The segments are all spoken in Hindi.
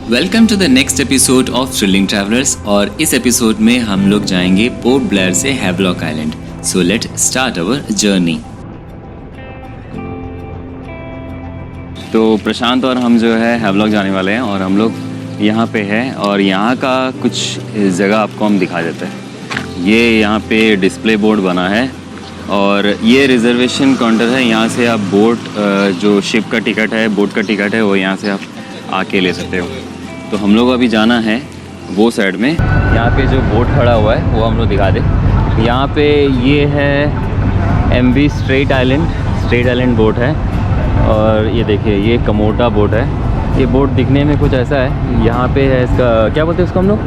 Welcome to the next episode of thrilling travellers. और इस एपिसोड में हम लोग जाएंगे पोर्ट ब्लेयर से Havelock island. So let start our journey. तो प्रशांत और हम जो है हैवलॉक जाने वाले हैं और हम लोग यहाँ पे हैं और यहाँ का कुछ जगह आपको हम दिखा देते हैं। ये यहाँ पे डिस्प्ले बोर्ड बना है और ये रिजर्वेशन काउंटर है। यहाँ से आप बोट जो शिप का टिकट है, बोट का टिकट है, वो यहाँ से आप आके ले सकते हो। तो हम लोग अभी जाना है वो साइड में। यहाँ पे जो बोट खड़ा हुआ है वो हम लोग दिखा दें। यहाँ पे ये है MV स्ट्रेट आइलैंड बोट है और ये देखिए ये कमोटा बोट है। ये बोट दिखने में कुछ ऐसा है। यहाँ पे है इसका क्या बोलते हैं उसको हम लोग,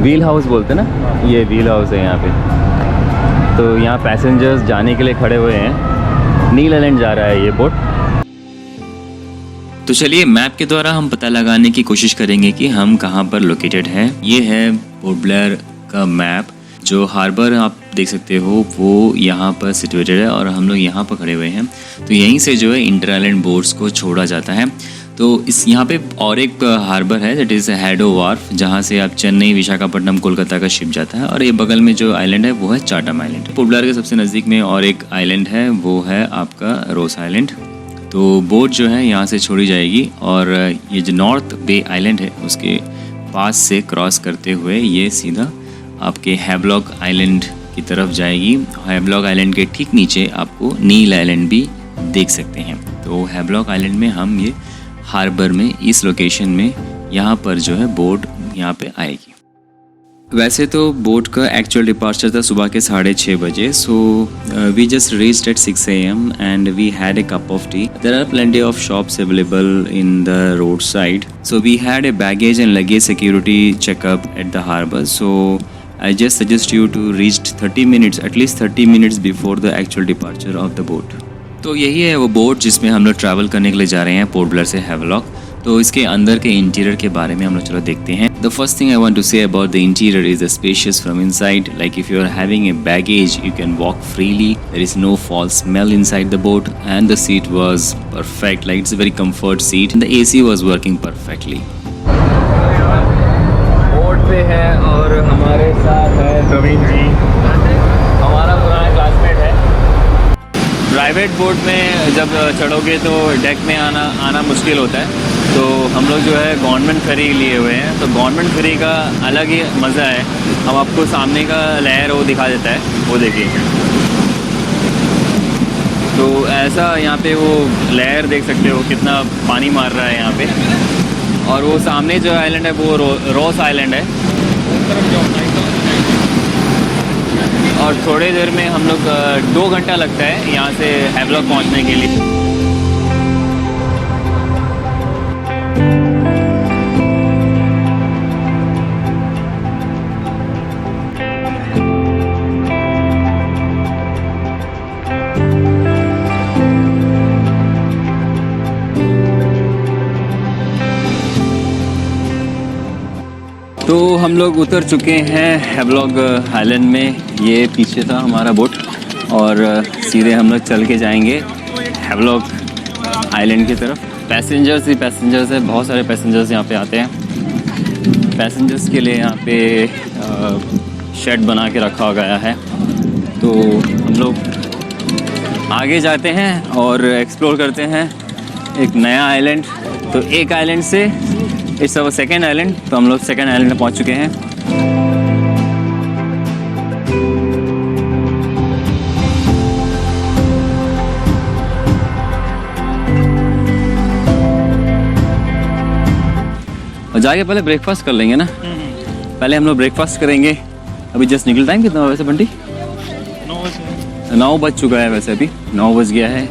व्हील हाउस बोलते हैं ना। ये व्हील हाउस है यहाँ पे। तो यहाँ पैसेंजर्स जाने के लिए खड़े हुए हैं। नील आइलैंड जा रहा है ये बोट। तो चलिए मैप के द्वारा हम पता लगाने की कोशिश करेंगे कि हम कहाँ पर लोकेटेड है। ये है पोर्ट ब्लेयर का मैप। जो हार्बर आप देख सकते हो वो यहाँ पर सिचुएटेड है और हम लोग यहाँ पर खड़े हुए हैं। तो यहीं से जो है इंटर आइलैंड बोट्स को छोड़ा जाता है। तो इस यहाँ पे और एक हार्बर है दैट इज़ हैडो वार्फ, जहाँ से आप चेन्नई, विशाखापट्टनम, कोलकाता का शिप जाता है। और ये बगल में जो आइलैंड है वो है चाटम आइलैंड। पोर्ट ब्लेयर के सबसे नज़दीक में और एक आइलैंड है, वो है आपका रोस आइलैंड। तो बोट जो है यहाँ से छोड़ी जाएगी और ये जो नॉर्थ बे आइलैंड है उसके पास से क्रॉस करते हुए ये सीधा आपके हैवलॉक आइलैंड की तरफ जाएगी। हैवलॉक आइलैंड के ठीक नीचे आपको नील आइलैंड भी देख सकते हैं। तो हैवलॉक आइलैंड में हम ये हार्बर में इस लोकेशन में यहाँ पर जो है बोट यहाँ पे आएगी। वैसे तो बोट का एक्चुअल डिपार्चर था सुबह के 6:30 बजे। So we just reached at 6 AM and we had a cup of tea. There are plenty of shops available in the road side. So we had a baggage and luggage security checkup at the harbour. सो I just suggest you to reach 30 minutes, at least 30 minutes before the actual departure of the boat. तो यही है वो बोट जिसमें हम लोग ट्रैवल करने के लिए जा रहे हैं पोर्ट ब्लेयर से हैवलॉक। तो इसके अंदर के इंटीरियर के बारे में हम लोग चलो देखते हैं। The first thing I want to say about the interior is the spacious from inside. Like if you are having a baggage you can walk freely. There is no foul smell inside the boat and the seat was perfect. Like it's a very comfort seat. The AC was working perfectly. Boat पे है और हमारे साथ है प्रवीण जी, हमारा पुराना क्लासमेट है। प्राइवेट बोट में जब चढ़ोगे तो डेक में आना मुश्किल होता है। तो हम लोग जो है गवर्नमेंट फेरी लिए हुए हैं। तो गवर्नमेंट फेरी का अलग ही मज़ा है। अब आपको सामने का लहर वो दिखा देता है, वो देखिए। तो ऐसा यहाँ पे वो लहर देख सकते हो, कितना पानी मार रहा है यहाँ पे। और वो सामने जो आइलैंड है वो रोस आइलैंड है। और थोड़ी देर में हम लोग 2 घंटा लगता है यहाँ से हैवलॉक पहुँचने के लिए। तो हम लोग उतर चुके हैं हैवलॉक आइलैंड में। ये पीछे था हमारा बोट और सीधे हम लोग चल के जाएंगे हैवलॉक आइलैंड की तरफ। पैसेंजर्स ही पैसेंजर्स है, बहुत सारे पैसेंजर्स यहाँ पे आते हैं। पैसेंजर्स के लिए यहाँ पे शेड बना के रखा गया है। तो हम लोग आगे जाते हैं और एक्सप्लोर करते हैं एक नया आइलैंड। तो एक आइलैंड से इट्स अवर सेकेंड आइलैंड। तो हम लोग सेकेंड आइलैंड में पहुंच चुके हैं। और जाके पहले ब्रेकफास्ट कर लेंगे ना। पहले हम लोग ब्रेकफास्ट करेंगे। अभी जस्ट निकल टाइम कितना वैसे बंटी? 9 बज चुका है। वैसे अभी 9 बज गया है।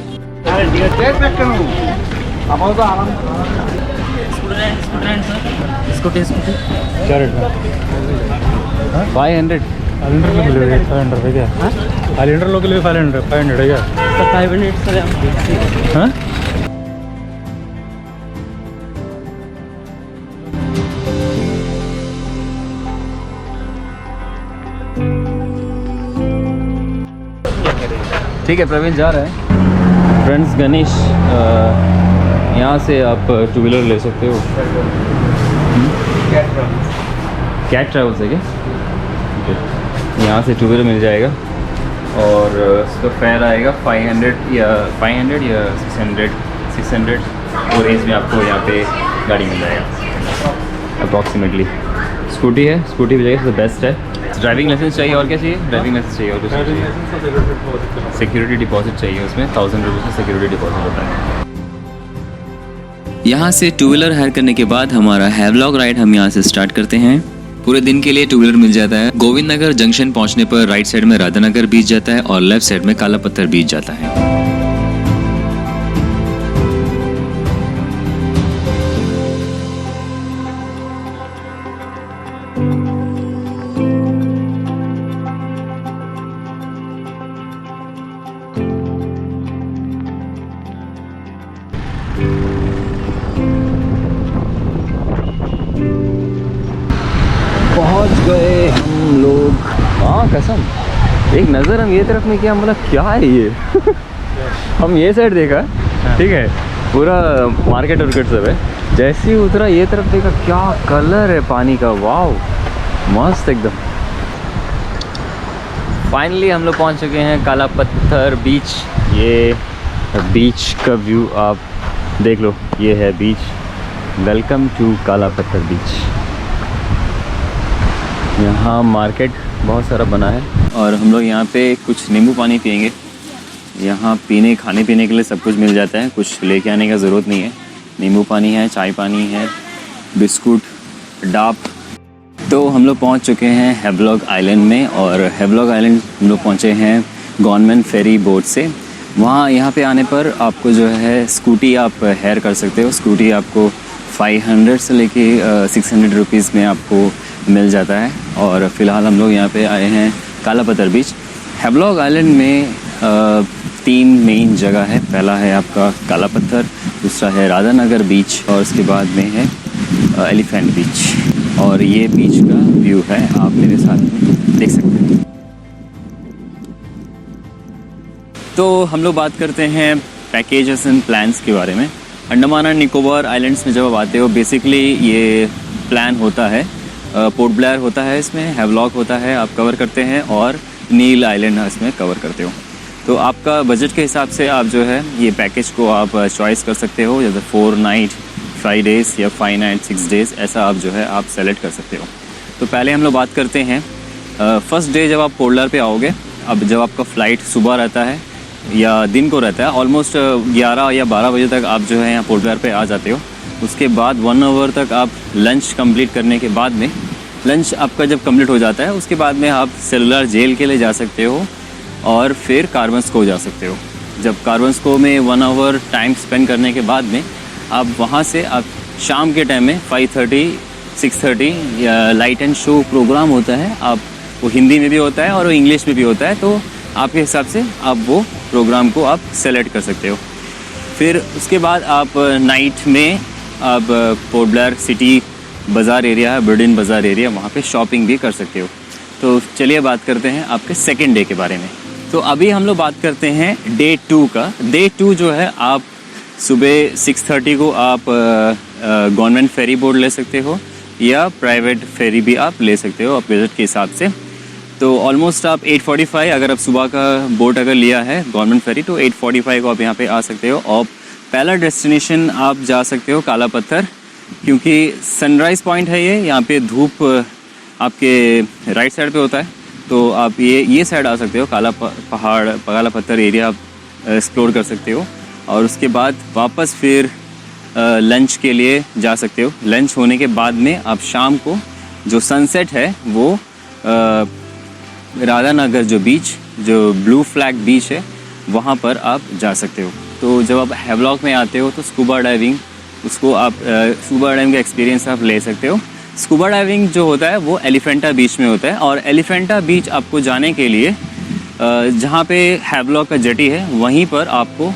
स्कूटी क्या रेट है? 500 500 लोग ले 500 है क्या? 500 लोग के लिए 500 है क्या? 500 सर। हाँ ठीक है। प्रवीण जा रहा है। फ्रेंड्स गणेश यहाँ से आप 2 व्हीलर ले सकते हो। कैट ट्रैवल्स है क्या? यहाँ से 2 व्हीलर मिल जाएगा और उसका फेयर आएगा 500 या 600 और रेंज में आपको यहाँ पे गाड़ी मिल जाएगा अप्रॉक्सीमेटली। स्कूटी है, स्कूटी भी जाएगा, तो बेस्ट है। ड्राइविंग लाइसेंस चाहिए और क्या चाहिए? ड्राइविंग लाइसेंस चाहिए और कुछ चाहिए? सिक्योरिटी डिपॉजिट चाहिए, उसमें 1000 रुपीज़ का सिक्योरिटी डिपॉजिट होता है। यहाँ से 2 व्हीलर हायर करने के बाद हमारा हैवलॉक राइड हम यहाँ से स्टार्ट करते हैं। पूरे दिन के लिए 2 व्हीलर मिल जाता है। गोविंद नगर जंक्शन पहुँचने पर राइट साइड में राधानगर बीच जाता है और लेफ्ट साइड में काला पत्थर बीच जाता है। पहुंच गए हम लोग। हाँ कसम, एक नज़र हम ये तरफ में किया, मतलब क्या है ये हम ये साइड देखा, ठीक है, पूरा मार्केट वार्केट सब है। जैसे ही उतरा ये तरफ देखा, क्या कलर है पानी का, वाव मस्त एकदम। फाइनली हम लोग पहुंच चुके हैं काला पत्थर बीच। ये बीच का व्यू आप देख लो, ये है बीच। वेलकम टू काला पत्थर बीच। यहाँ मार्केट बहुत सारा बना है और हम लोग यहाँ पे कुछ नींबू पानी पियेंगे। यहाँ खाने पीने के लिए सब कुछ मिल जाता है, कुछ लेके आने का ज़रूरत नहीं है। नींबू पानी है, चाय पानी है, बिस्कुट, डाप। तो हम लोग पहुँच चुके हैं हैवलॉक आइलैंड में और हैवलॉक आइलैंड हम लोग पहुँचे हैं गवर्नमेंट फेरी बोट से। वहाँ यहाँ पे आने पर आपको जो है स्कूटी आप हायर कर सकते हो। स्कूटी आपको 500 से लेके 600 रुपीज़ में आपको मिल जाता है। और फ़िलहाल हम लोग यहाँ पे आए हैं काला पत्थर बीच। हैवलॉक आइलैंड में 3 मेन जगह है। पहला है आपका काला पत्थर, दूसरा है राधानगर बीच और उसके बाद में है एलिफेंट बीच। और ये बीच का व्यू है, आप मेरे साथ में देख सकते हैं। तो हम लोग बात करते हैं पैकेजेस एंड प्लान्स के बारे में। अंडमान एंड निकोबार आइलैंड्स में जब आप आते हो, बेसिकली ये प्लान होता है, पोर्ट ब्लेयर होता है, इसमें हैवलॉक होता है, आप कवर करते हैं, और नील आइलैंड इसमें कवर करते हो। तो आपका बजट के हिसाब से आप जो है ये पैकेज को आप चॉइस कर सकते हो, जैसे 4 नाइट 5 डेज़ या 5 नाइट 6 डेज़, ऐसा आप जो है आप सेलेक्ट कर सकते हो। तो पहले हम लोग बात करते हैं फर्स्ट डे। जब आप पोर्ट ब्लेयर पे आओगे, अब जब आपका फ़्लाइट सुबह रहता है या दिन को रहता है, ऑलमोस्ट 11 या 12 बजे तक आप जो है यहाँ पोर्ट ब्लेयर पे आ जाते हो। उसके बाद 1 आवर तक आप लंच कंप्लीट करने के बाद में, लंच आपका जब कंप्लीट हो जाता है उसके बाद में आप सेलुलर जेल के लिए जा सकते हो और फिर कार्बन्सको जा सकते हो। जब कार्बन्सको में 1 आवर टाइम स्पेंड करने के बाद में आप वहाँ से आप शाम के टाइम में 5:30 6:30 या लाइट एंड शो प्रोग्राम होता है, आप वो हिंदी में भी होता है और वो इंग्लिश में भी होता है, तो आपके हिसाब से आप वो प्रोग्राम को आप सेलेक्ट कर सकते हो। फिर उसके बाद आप नाइट में आप पोर्ट ब्लेयर सिटी बाज़ार एरिया है, बर्डिन बाज़ार एरिया, वहाँ पे शॉपिंग भी कर सकते हो। तो चलिए बात करते हैं आपके सेकेंड डे के बारे में। तो अभी हम लोग बात करते हैं डे 2 का। डे 2 जो है, आप सुबह 6:30 को आप गवर्नमेंट फेरी बोट ले सकते हो या प्राइवेट फेरी भी आप ले सकते हो अपने बजट के हिसाब से। तो ऑलमोस्ट आप 8:45, अगर आप सुबह का बोट अगर लिया है गवर्नमेंट फेरी, तो 8:45 को आप यहाँ पे आ सकते हो। और पहला डेस्टिनेशन आप जा सकते हो काला पत्थर, क्योंकि सनराइज़ पॉइंट है ये। यहाँ पे धूप आपके राइट साइड पे होता है, तो आप ये साइड आ सकते हो। काला पत्थर एरिया आप एक्सप्लोर कर सकते हो और उसके बाद वापस फिर लंच के लिए जा सकते हो। लंच होने के बाद में आप शाम को जो सनसेट है वो राधानगर जो बीच, जो ब्लू फ्लैग बीच है, वहाँ पर आप जा सकते हो। तो जब आप हैवलॉक में आते हो तो स्कूबा डाइविंग का एक्सपीरियंस आप ले सकते हो। स्कूबा डाइविंग जो होता है वो एलिफेंटा बीच में होता है, और एलिफेंटा बीच आपको जाने के लिए जहाँ पे हैवलॉक का जेटी है वहीं पर आपको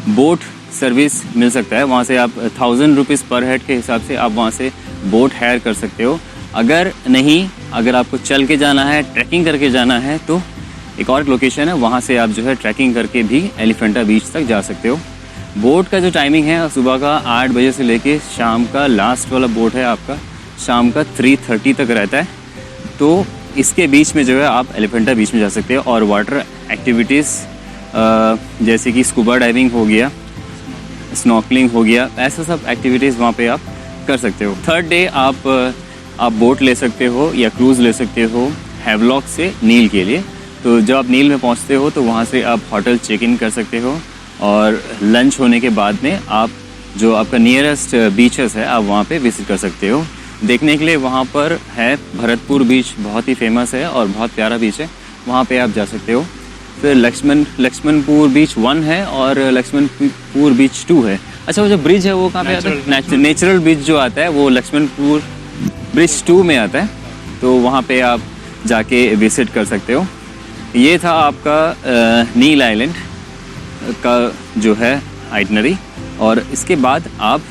बोट सर्विस मिल सकता है। वहाँ से आप 1000 रुपीज़ पर हेड के हिसाब से आप वहाँ से बोट हायर कर सकते हो। अगर आपको चल के जाना है, ट्रैकिंग करके जाना है, तो एक और लोकेशन है, वहाँ से आप जो है ट्रैकिंग करके भी एलिफेंटा बीच तक जा सकते हो। बोट का जो टाइमिंग है सुबह का 8 बजे से लेके शाम का लास्ट वाला बोट है आपका शाम का 3:30 तक रहता है। तो इसके बीच में जो है आप एलिफेंटा बीच में जा सकते हो और वाटर एक्टिविटीज़ जैसे कि स्कूबा डाइविंग हो गया, स्नॉर्कलिंग हो गया, ऐसा सब एक्टिविटीज़ वहाँ पे आप कर सकते हो। थर्ड डे आप बोट ले सकते हो या क्रूज़ ले सकते हो हैवलॉक से नील के लिए। तो जब आप नील में पहुँचते हो तो वहाँ से आप होटल चेक इन कर सकते हो और लंच होने के बाद में आप जो आपका नियरेस्ट बीचेस है आप वहाँ पे विजिट कर सकते हो। देखने के लिए वहाँ पर है भरतपुर बीच, बहुत ही फेमस है और बहुत प्यारा बीच है, वहाँ पे आप जा सकते हो। फिर लक्ष्मणपुर बीच 1 है और लक्ष्मणपुर बीच 2 है। अच्छा, वो जो ब्रिज है वो कहाँ पे आता है? नेचुरल बीच जो आता है वो लक्ष्मणपुर ब्रिज 2 में आता है, तो वहाँ पे आप जाके विजिट कर सकते हो। ये था आपका नील आइलैंड का जो है आइटनरी, और इसके बाद आप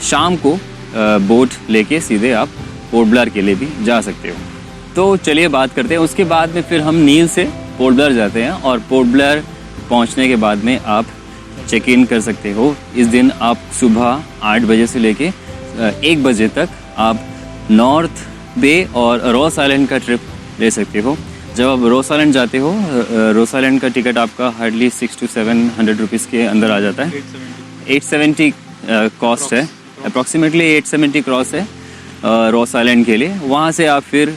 शाम को बोट लेके सीधे आप पोर्ट ब्लेयर के लिए भी जा सकते हो। तो चलिए बात करते हैं। उसके बाद में फिर हम नील से पोर्ट ब्लेयर जाते हैं और पोर्ट ब्लेयर पहुंचने के बाद में आप चेक इन कर सकते हो। इस दिन आप सुबह 8 बजे से लेके 1 बजे तक आप नॉर्थ बे और रॉस आइलैंड का ट्रिप ले सकते हो। जब आप रॉस आइलैंड जाते हो, रॉस आइलैंड का टिकट आपका हार्डली 600 to 700 रुपीज़ के अंदर आ जाता है। 870 कॉस्ट है, अप्रॉक्सीमेटली 870 क्रॉस है रॉस आइलैंड के लिए। वहाँ से आप फिर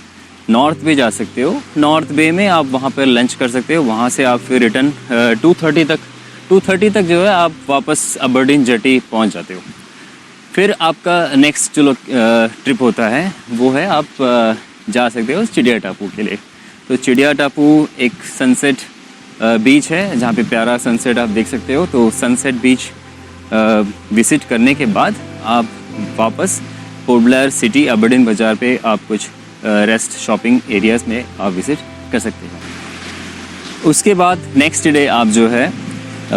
नॉर्थ बे जा सकते हो। नॉर्थ बे में आप वहाँ पर लंच कर सकते हो। वहाँ से आप फिर रिटर्न 2:30 तक जो है आप वापस अबरडीन जेटी पहुँच जाते हो। फिर आपका नेक्स्ट जो ट्रिप होता है वो है आप जा सकते हो चिड़िया टापू के लिए। तो चिड़िया टापू एक सनसेट बीच है जहाँ पे प्यारा सनसेट आप देख सकते हो। तो सनसेट बीच विजिट करने के बाद आप वापस पोर्ट ब्लेयर सिटी अबरडीन बाज़ार पे आप कुछ रेस्ट शॉपिंग एरियाज़ में आप विजिट कर सकते हो। उसके बाद नेक्स्ट डे आप जो है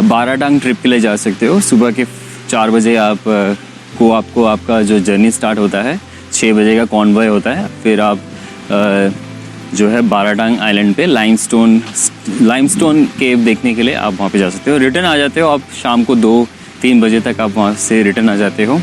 बाराडांग ट्रिप के लिए जा सकते हो। सुबह के 4 बजे आपको आपका जो जर्नी स्टार्ट होता है, 6 बजे का कॉन्वॉय होता है। फिर आप जो है बाराडांग आइलैंड पे लाइमस्टोन केव देखने के लिए आप वहाँ पे जा सकते हो। रिटर्न आ जाते हो आप शाम को 2-3 बजे तक आप वहाँ से रिटर्न आ जाते हो।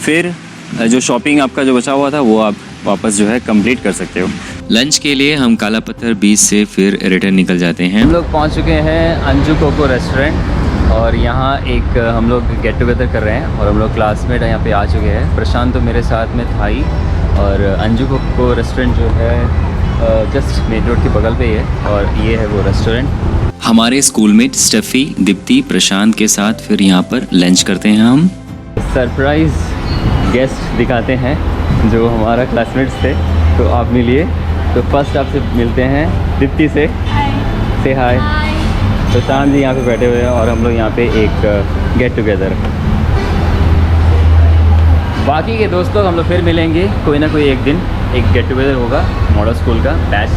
फिर जो शॉपिंग आपका जो बचा हुआ था वो आप वापस जो है कंप्लीट कर सकते हो। लंच के लिए हम काला पत्थर बीच से फिर रिटर्न निकल जाते हैं। हम लोग पहुँच चुके हैं अंजू कोको रेस्टोरेंट और यहाँ एक हम लोग गेट टुगेदर कर रहे हैं और हम लोग क्लासमेट यहाँ पे आ चुके हैं। प्रशांत तो मेरे साथ में था ही, और अंजू कोको रेस्टोरेंट जो है जस्ट मेन रोड के बगल पे ही है और ये है वो रेस्टोरेंट। हमारे स्कूलमेट स्टेफी, दीप्ति, प्रशांत के साथ फिर यहाँ पर लंच करते हैं। हम सरप्राइज़ गेस्ट दिखाते हैं जो हमारा क्लासमेट्स थे, तो आप मिलिए। तो फर्स्ट आपसे मिलते हैं दीप्ति से हाय। प्रशांत जी यहाँ पे बैठे हुए हैं और हम लोग यहाँ पे एक गेट टुगेदर। बाकी के दोस्तों हम लोग फिर मिलेंगे कोई ना कोई एक दिन, एक गेट टुगेदर होगा मॉडल स्कूल का बैच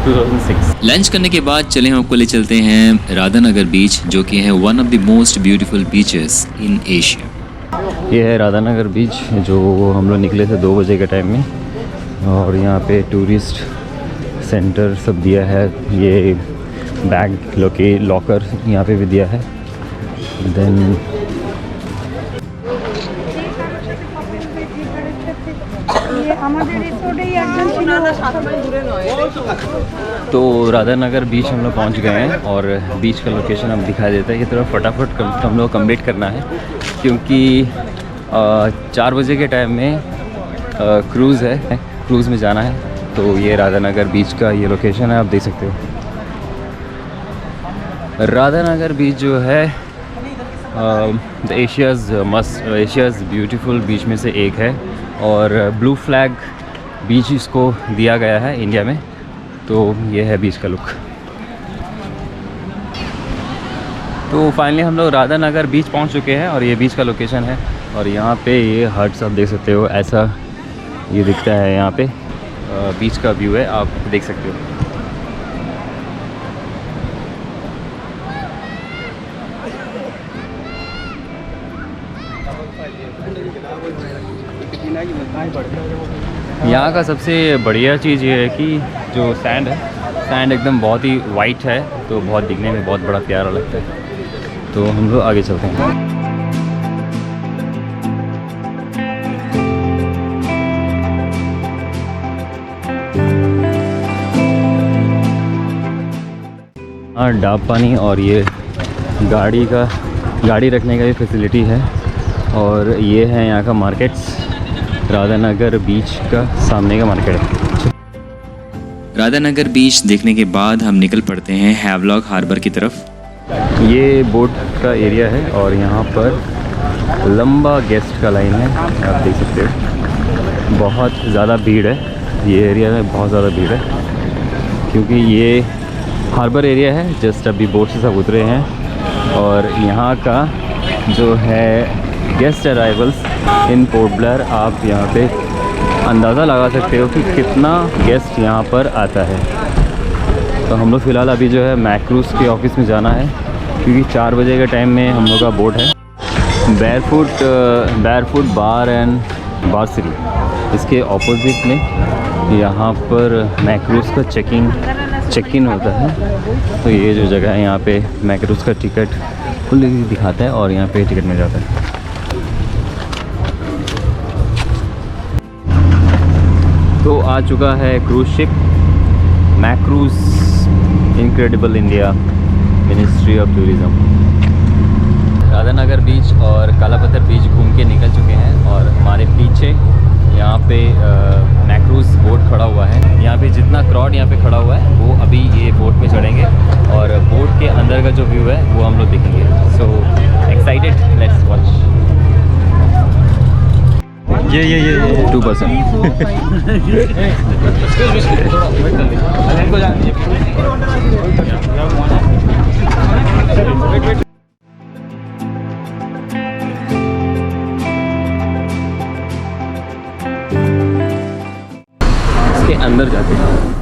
2006। लंच करने के बाद चले हम आपको ले चलते हैं राधानगर बीच, जो कि है one of the most beautiful beaches in Asia. ये है राधानगर बीच जो हम लोग निकले थे 2 बजे के टाइम में, और यहाँ पे टूरिस्ट सेंटर सब दिया है। ये बैग लॉकर यहाँ पे भी दिया है। देन तो राधानगर बीच हम लोग पहुँच गए हैं और बीच का लोकेशन अब दिखाई देता है। ये थोड़ा फटाफट हम लोग कंप्लीट करना है क्योंकि 4 बजे के टाइम में क्रूज़ है, क्रूज़ में जाना है। तो ये राधानगर बीच का ये लोकेशन है, आप देख सकते हो। राधानगर बीच जो है एशियाज़ ब्यूटीफुल बीच में से एक है और ब्लू फ्लैग बीच इसको दिया गया है इंडिया में। तो ये है बीच का लुक। तो फाइनली हम लोग राधानगर बीच पहुंच चुके हैं और ये बीच का लोकेशन है। और यहाँ पे ये हट्स आप देख सकते हो, ऐसा ये दिखता है। यहाँ पे बीच का व्यू है, आप देख सकते हो। यहाँ का सबसे बढ़िया चीज़ ये है कि जो सैंड है, सैंड एकदम बहुत ही वाइट है, तो बहुत दिखने में बहुत बड़ा प्यारा लगता है। तो हम लोग आगे चलते हैं। हाँ, डाब पानी और ये गाड़ी रखने का भी फैसिलिटी है। और ये है यहाँ का मार्केट्स, राधानगर बीच का सामने का मार्केट है। राधानगर बीच देखने के बाद हम निकल पड़ते हैं हैवलॉक हार्बर की तरफ। ये बोट का एरिया है और यहाँ पर लंबा गेस्ट का लाइन है, आप देख सकते हो। बहुत ज़्यादा भीड़ है, ये एरिया में बहुत ज़्यादा भीड़ है क्योंकि ये हार्बर एरिया है। जस्ट अभी बोट से सब उतरे हैं और यहाँ का जो है गेस्ट अराइवल्स इन पोर्ट ब्लेयर, आप यहाँ पे अंदाज़ा लगा सकते हो कि कितना गेस्ट यहाँ पर आता है। तो हम लोग फ़िलहाल अभी जो है मैक्रूज़ के ऑफिस में जाना है क्योंकि 4 बजे के टाइम में हम लोग का बोट है। बैरफुट बार एंड बार्सरी, इसके ऑपोजिट में यहाँ पर मैक्रूज़ का चेक इन होता है। तो ये जो जगह है यहाँ पे मैक्रूज़ का टिकट खुल दिखाता है और यहाँ पे टिकट मिल जाता है। तो आ चुका है क्रूज़ शिप मैक्रूज़ incredible India, ministry of tourism. Radhanagar beach और कालापत्थर बीच घूम के निकल चुके हैं और हमारे पीछे यहाँ पे मैक्रूज़ बोट खड़ा हुआ है। यहाँ पे जितना क्राउड यहाँ पे खड़ा हुआ है वो अभी ये बोट में चढ़ेंगे और बोट के अंदर का जो व्यू है वो हम लोग देखेंगे। So excited, let's watch. ये 2%। इसके अंदर जाते हैं।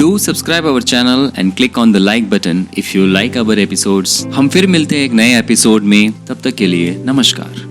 Do subscribe our channel and click on the like button if you like our episodes। हम फिर मिलते हैं एक नए एपिसोड में, तब तक के लिए नमस्कार।